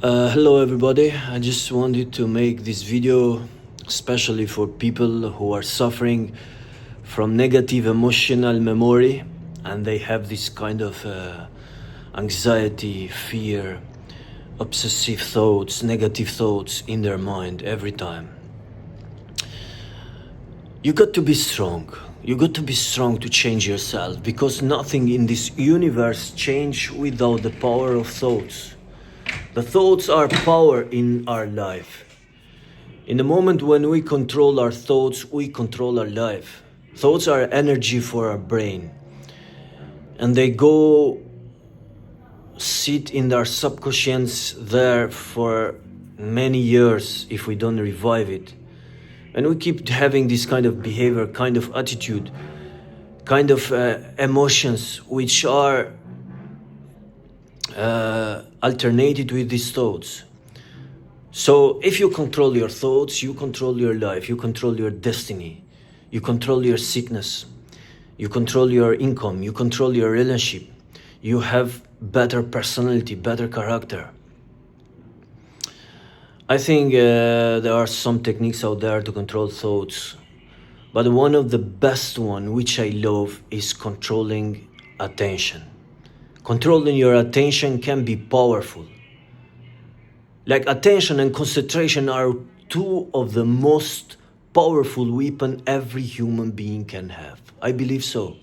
Hello everybody, I just wanted to make this video especially for people who are suffering from negative emotional memory and they have this kind of anxiety, fear, obsessive thoughts, negative thoughts in their mind every time. You got to be strong. You got to be strong to change yourself because nothing in this universe changes without the power of thoughts. The thoughts are power in our life. In the moment when we control our thoughts, we control our life. Thoughts are energy for our brain. And they go sit in our subconscious there for many years if we don't revive it. And we keep having this kind of behavior, kind of attitude, kind of emotions which are alternated with these thoughts. So if you control your thoughts, you control your life, you control your destiny, you control your sickness, you control your income, you control your relationship, you have better personality, better character. I think there are some techniques out there to control thoughts, but one of the best one, which I love, is controlling attention. Controlling your attention can be powerful. Like attention and concentration are two of the most powerful weapons every human being can have. I believe so.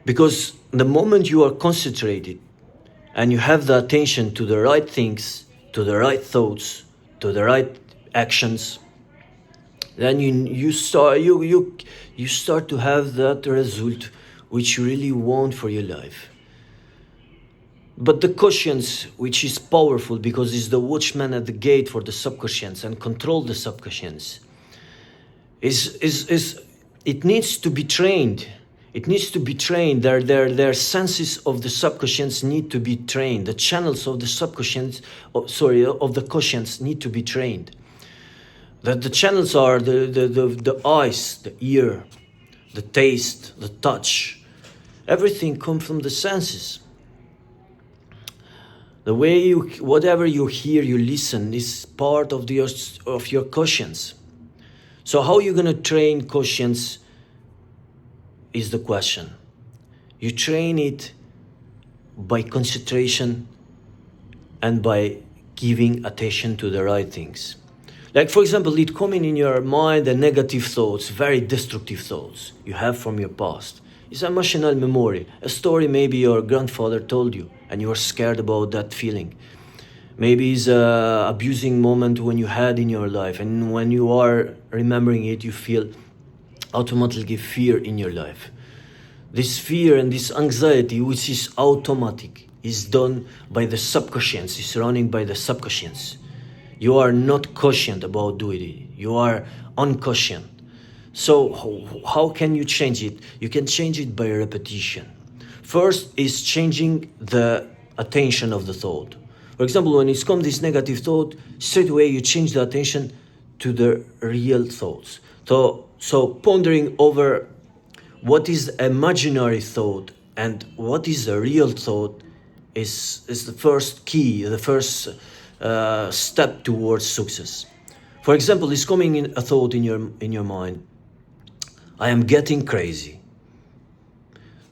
Because the moment you are concentrated and you have the attention to the right things, to the right thoughts, to the right actions, then you start to have that result which you really want for your life. But the conscience, which is powerful because it's the watchman at the gate for the subconscious and control the subconscious, it needs to be trained. It needs to be trained. Their senses of the subconscious need to be trained. The channels of the subconscious, of the conscience need to be trained. The channels are the eyes, the ear, the taste, the touch. Everything comes from the senses. The way whatever you hear, you listen, is part of your conscience. So how are you going to train conscience is the question. You train it by concentration and by giving attention to the right things. Like for example, it coming in your mind the negative thoughts, very destructive thoughts you have from your past. It's emotional memory, a story maybe your grandfather told you and you are scared about that feeling. Maybe it's an abusing moment when you had in your life, and when you are remembering it, you feel automatically fear in your life. This fear and this anxiety, which is automatic, is done by the subconscious, is running by the subconscious. You are not conscient about doing it. You are unconscious. So how can you change it? You can change it by repetition. First is changing the attention of the thought. For example, when it's come this negative thought, straight away you change the attention to the real thoughts. So pondering over what is imaginary thought and what is a real thought is the first key, the first step towards success. For example, it's coming in a thought in your mind. I am getting crazy.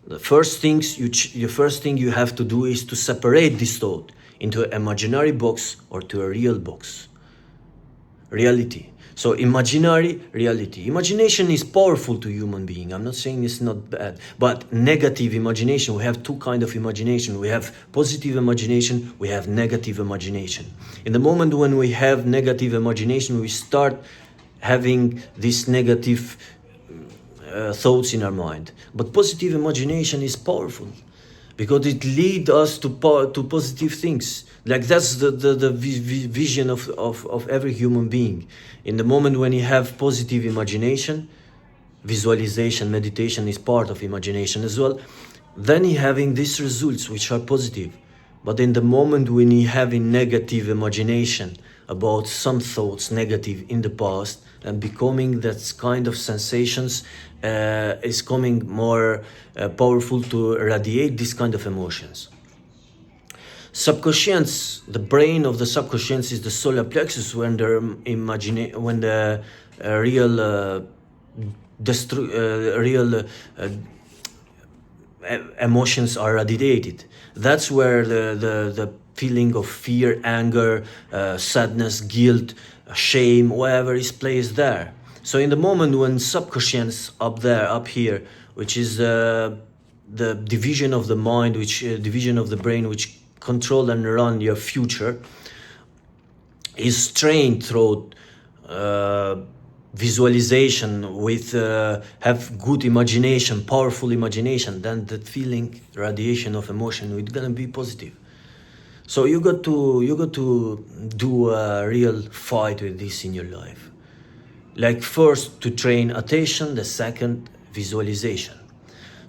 The first thing you have to do is to separate this thought into an imaginary box or to a real box. Reality. So imaginary, reality. Imagination is powerful to human being. I'm not saying it's not bad, but negative imagination. We have two kinds of imagination. We have positive imagination. We have negative imagination. In the moment when we have negative imagination, we start having this negative thoughts in our mind. But positive imagination is powerful because it leads us to positive things. Like that's the vision of every human being. In the moment when you have positive imagination, visualization, meditation is part of imagination as well, then you having these results which are positive. But in the moment when you having negative imagination about some thoughts negative in the past and becoming that kind of sensations is coming more powerful to radiate this kind of emotions. Subconscious, the brain of the subconscious is the solar plexus when the real emotions are radiated. That's where the feeling of fear, anger, sadness, guilt, shame, whatever is placed there. So in the moment when subconscious up here, which is the division of the mind, division of the brain, which control and run your future, is trained through visualization, with have good imagination, powerful imagination, then the feeling, radiation of emotion, it's gonna be positive. So you got to do a real fight with this in your life. Like, first to train attention, the second visualization.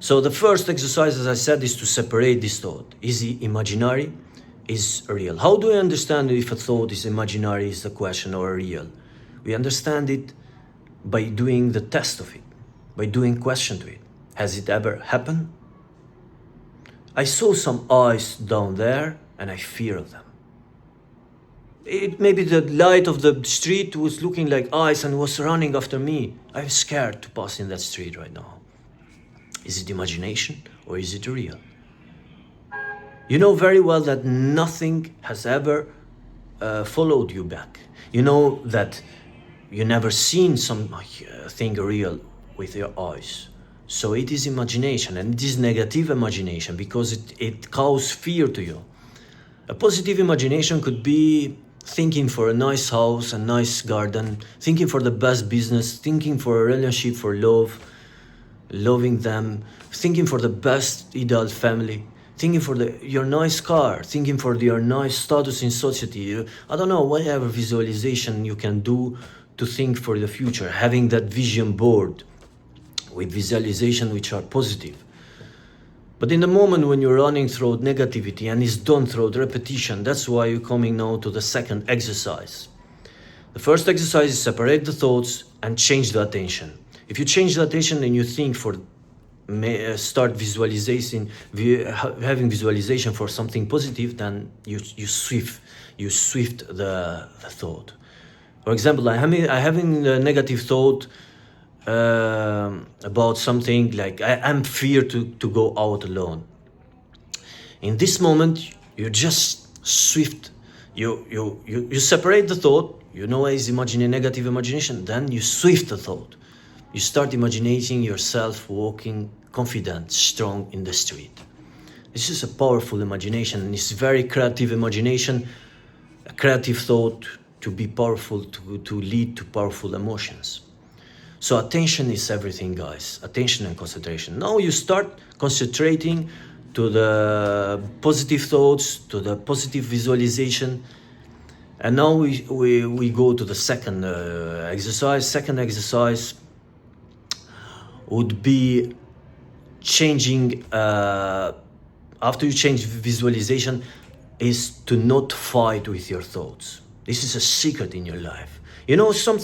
So the first exercise, as I said, is to separate this thought. Is it imaginary? Is real? How do I understand if a thought is imaginary, is the question, or real? We understand it by doing the test of it, by doing question to it. Has it ever happened? I saw some eyes down there and I fear of them. It maybe the light of the street was looking like eyes and was running after me. I'm scared to pass in that street right now. Is it imagination or is it real? You know very well that nothing has ever followed you back. You know that you never seen something real with your eyes. So it is imagination, and it is negative imagination because it causes fear to you. A positive imagination could be thinking for a nice house, a nice garden, thinking for the best business, thinking for a relationship, for love, loving them, thinking for the best ideal family, thinking for your nice car, thinking for your nice status in society. I don't know, whatever visualization you can do to think for the future, having that vision board with visualization which are positive. But in the moment when you're running through negativity and it's done through repetition, that's why you're coming now to the second exercise. The first exercise is separate the thoughts and change the attention. If you change the attention and you think for start visualizing, having visualization for something positive, then you swift the thought. For example, I having a negative thought about something like I'm feared to go out alone. In this moment, you just swift, you separate the thought. You know, is imagining negative imagination. Then you swift the thought. You start imagining yourself walking confident, strong in the street. This is a powerful imagination, and it's very creative imagination, a creative thought to be powerful, to lead to powerful emotions. So attention is everything, guys. Attention and concentration. Now you start concentrating to the positive thoughts, to the positive visualization. And now we go to the second exercise. Second exercise would be changing, after you change visualization, is to not fight with your thoughts. This is a secret in your life. You know, some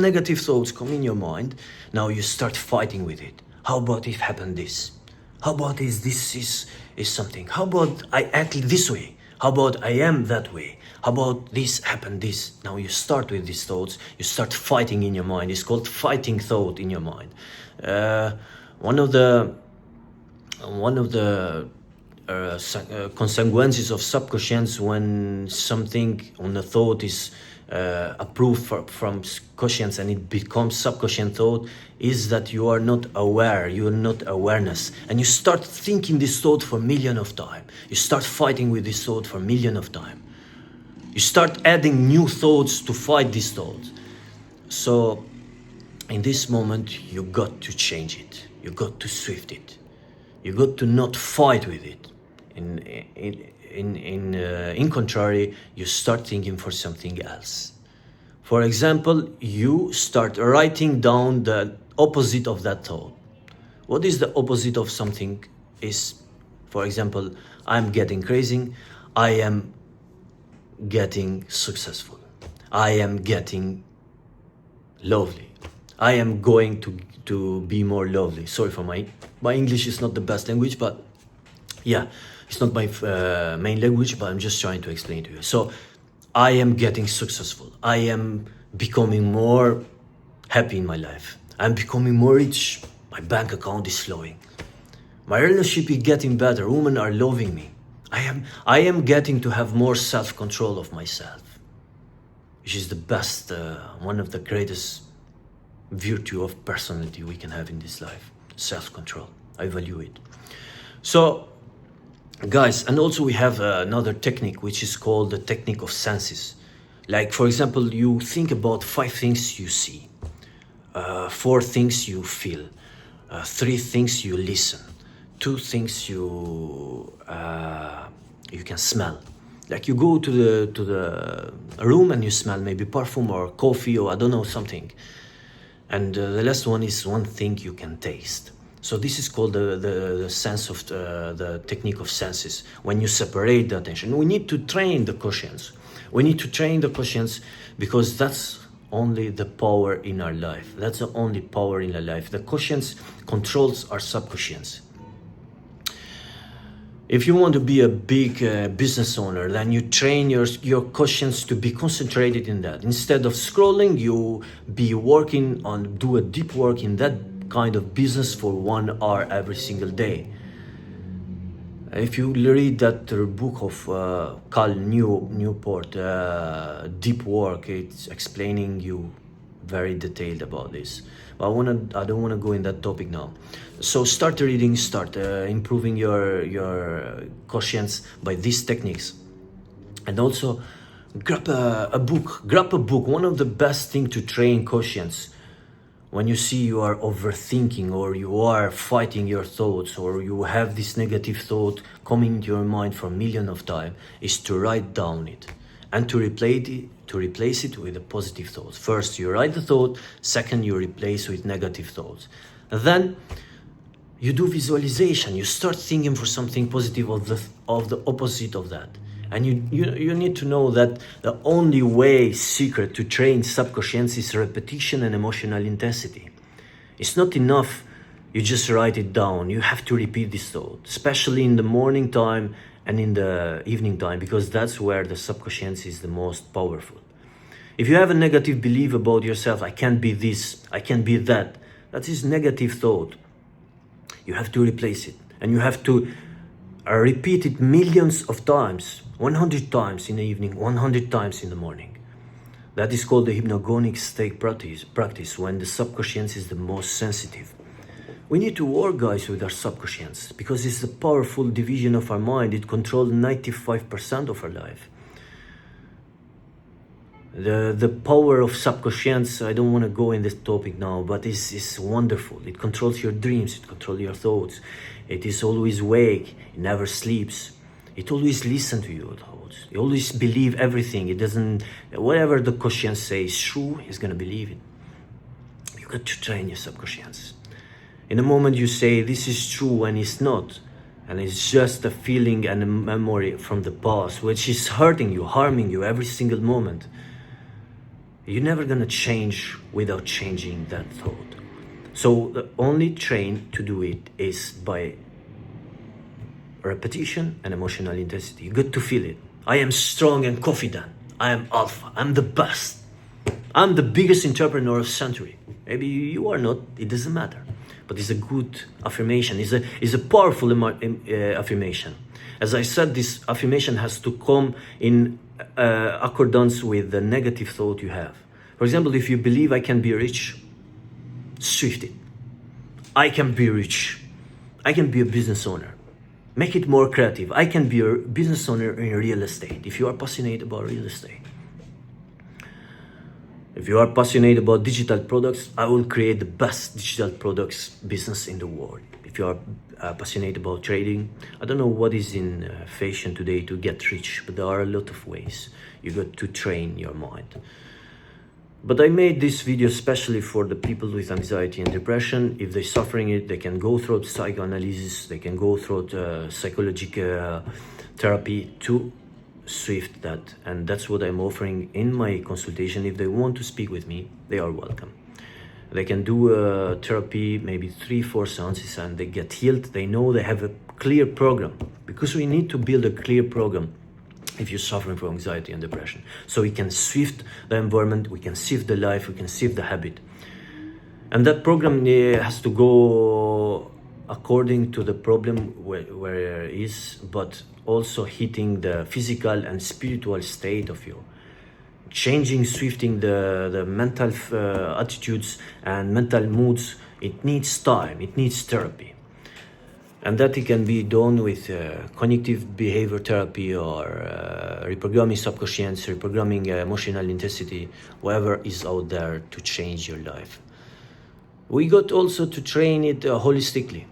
negative thoughts come in your mind. Now you start fighting with it. How about if happened this? How about is this is something? How about I act this way? How about I am that way? How about this happened this? Now you start with these thoughts. You start fighting in your mind. It's called fighting thought in your mind. One of the consequences of subconscious when something on a thought is approved from conscience and it becomes subconscious thought is that you are not aware, you are not awareness, and you start thinking this thought for million of time. You start fighting with this thought for million of time. You start adding new thoughts to fight these thoughts. So in this moment you got to change it. You got to swift it. You got to not fight with it. In contrary, you start thinking for something else. For example, you start writing down the opposite of that thought. What is the opposite of something? Is, for example, I'm getting crazy, I am getting successful, I am getting lovely, I am going to be more lovely. Sorry for my English is not the best language, but Yeah, it's not my main language, but I'm just trying to explain to you. So I am getting successful. I am becoming more happy in my life. I'm becoming more rich. My bank account is flowing. My relationship is getting better. Women are loving me. I am getting to have more self-control of myself, which is the best, one of the greatest virtue of personality we can have in this life. Self-control. I value it. So, guys, and also we have another technique which is called the technique of senses. Like, for example, you think about 5 things you see, 4 things you feel, 3 things you listen, 2 things you can smell. Like you go to the room and you smell maybe perfume or coffee or I don't know, something. And the last one is 1 thing you can taste. So this is called the sense of the technique of senses. When you separate the attention, we need to train the conscience. We need to train the conscience because that's only the power in our life. That's the only power in our life. The conscience controls our subconscious. If you want to be a big business owner, then you train your conscience to be concentrated in that. Instead of scrolling, you be working on, do a deep work in that kind of business for 1 hour every single day. If you read that book of Cal Newport, Deep Work, it's explaining you very detailed about this. But I don't wanna go in that topic now. So start reading, start improving your conscience by these techniques, and also grab a book. One of the best thing to train conscience. When you see you are overthinking or you are fighting your thoughts or you have this negative thought coming into your mind for a million of times, is to write down it and to replace it with a positive thought. First, you write the thought. Second, you replace with negative thoughts. And then you do visualization. You start thinking for something positive of the opposite of that. And you need to know that the only way, secret to train subconscious is repetition and emotional intensity. It's not enough you just write it down. You have to repeat this thought, especially in the morning time and in the evening time, because that's where the subconscious is the most powerful. If you have a negative belief about yourself, I can't be this, I can't be that, that is negative thought. You have to replace it, and you have to repeat it millions of times, 100 times in the evening, 100 times in the morning. That is called the hypnagogic state practice, when the subconscious is the most sensitive. We need to work, guys, with our subconscious because it's a powerful division of our mind. It controls 95% of our life. The power of subconscious, I don't want to go in this topic now, but it's wonderful. It controls your dreams, it controls your thoughts. It is always awake, it never sleeps. It always listens to your thoughts. It always believes everything. It doesn't, whatever the conscience says true, it's going to believe it. You got to train your subconscious. In the moment you say this is true and it's not, and it's just a feeling and a memory from the past, which is hurting you, harming you every single moment, you're never gonna change without changing that thought. So the only train to do it is by repetition and emotional intensity. You got to feel it. I am strong and confident. I am alpha. I'm the best. I'm the biggest entrepreneur of the century. Maybe you are not, it doesn't matter. But it's a good affirmation. It's a powerful affirmation. As I said, this affirmation has to come in accordance with the negative thought you have. For example, if you believe I can be rich, shift it. I can be rich. I can be a business owner. Make it more creative. I can be a business owner in real estate. If you are passionate about real estate. If you are passionate about digital products, I will create the best digital products business in the world. If you are passionate about trading, I don't know what is in fashion today to get rich, but there are a lot of ways. You got to train your mind. But I made this video especially for the people with anxiety and depression. If they're suffering it, they can go through psychoanalysis, they can go through psychological therapy to shift that. And that's what I'm offering in my consultation. If they want to speak with me, they are welcome. They can do therapy, maybe 3-4 seances, and they get healed. They know they have a clear program, because we need to build a clear program if you're suffering from anxiety and depression. So we can shift the environment, we can shift the life, we can shift the habit. And that program has to go according to the problem where it is, but also hitting the physical and spiritual state of you. Changing, shifting the mental attitudes and mental moods, it needs time, it needs therapy. And that it can be done with cognitive behavior therapy or reprogramming subconscious, reprogramming emotional intensity, whatever is out there to change your life. We got also to train it holistically.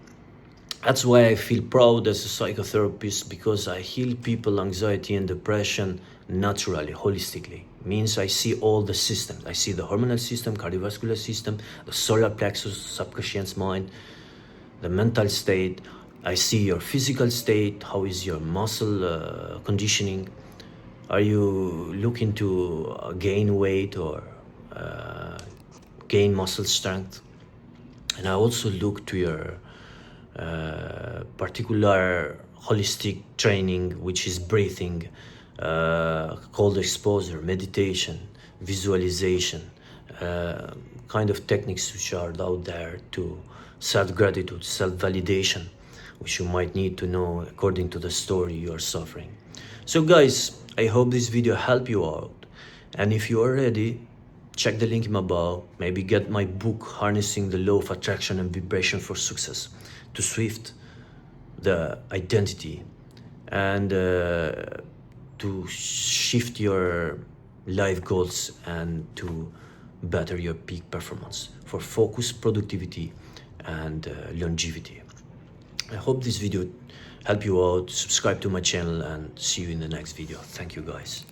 That's why I feel proud as a psychotherapist, because I heal people anxiety and depression naturally, holistically. Means I see all the systems. I see the hormonal system, cardiovascular system, the solar plexus, subconscious mind, the mental state. I see your physical state. How is your muscle conditioning? Are you looking to gain weight or gain muscle strength? And I also look to your particular holistic training, which is breathing, cold exposure, meditation, visualization, kind of techniques which are out there to self-gratitude, self-validation, which you might need to know according to the story you are suffering. So guys, I hope this video helped you out. And if you are ready, check the link in my bio. Maybe get my book, Harnessing the Law of Attraction and Vibration for Success, to shift the identity and to shift your life goals and to better your peak performance for focus, productivity, and longevity. I hope this video helped you out. Subscribe to my channel and see you in the next video. Thank you guys.